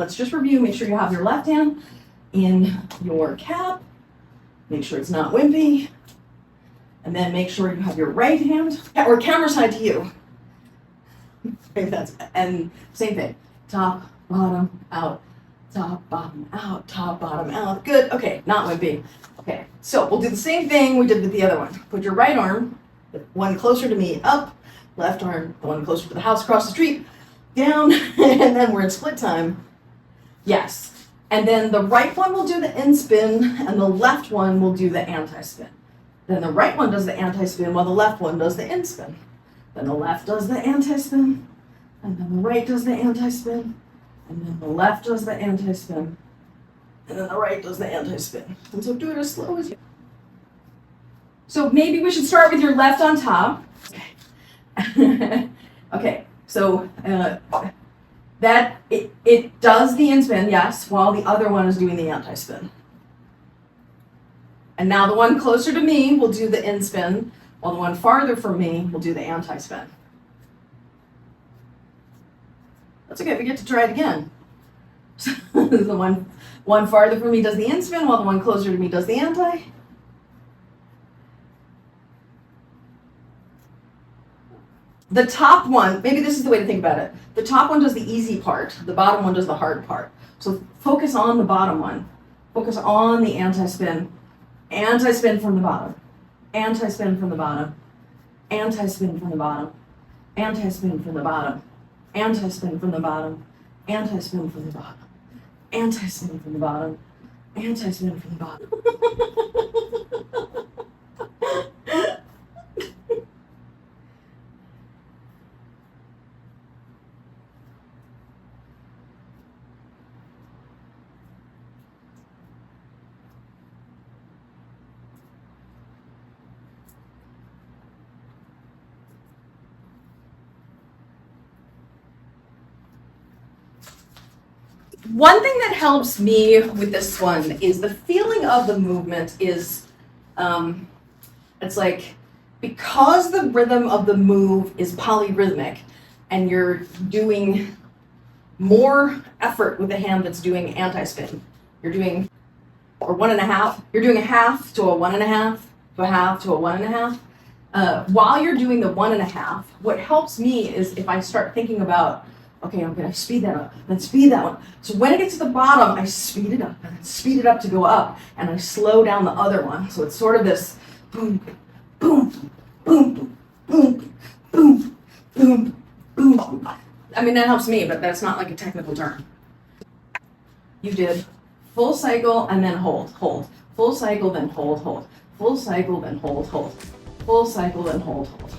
let's just review. Make sure you have your left hand in your cap. Make sure it's not wimpy. And then make sure you have your right hand, or camera side to you. And same thing, top, bottom, out, top, bottom, out, top, bottom, out. Good, okay, not wimpy. Okay, so we'll do the same thing we did with the other one. Put your right arm, the one closer to me, up, left arm, the one closer to the house across the street, down, and then we're in split time. Yes, and then the right one will do the in spin, and the left one will do the anti-spin. Then the right one does the anti-spin while the left one does the in spin. Then the left does the anti-spin, and then the right does the anti-spin, and then the left does the anti-spin, and then the right does the anti-spin. And so do it as slow as you. So maybe we should start with your left on top. Okay. Okay, so that it does the in spin, yes, while the other one is doing the anti-spin. And now the one closer to me will do the in spin, while the one farther from me will do the anti-spin. That's okay, we get to try it again. The one farther from me does the in spin, while the one closer to me does the anti. The top one, maybe this is the way to think about it. The top one does the easy part, the bottom one does the hard part. So focus on the bottom one. Focus on the anti-spin. Anti-spin from the bottom. Anti-spin from the bottom. Anti-spin from the bottom. Anti-spin from the bottom. Anti-spin from the bottom. Anti-spin from the bottom. Anti-spin from the bottom. Anti-spin from the bottom. One thing that helps me with this one is the feeling of the movement is, it's like, because the rhythm of the move is polyrhythmic and you're doing more effort with the hand that's doing anti-spin. You're doing, or 1.5, you're doing a half to a 1.5 to a half to a 1.5. While you're doing the 1.5, what helps me is if I start thinking about, okay, I'm going to speed that up, then speed that one. So when it gets to the bottom, I speed it up, and speed it up to go up, and I slow down the other one. So it's sort of this boom, boom, boom, boom, boom, boom, boom. I mean, that helps me, but that's not like a technical term. You did full cycle and then hold, hold. Full cycle, then hold, hold. Full cycle, then hold, hold. Full cycle, then hold, hold.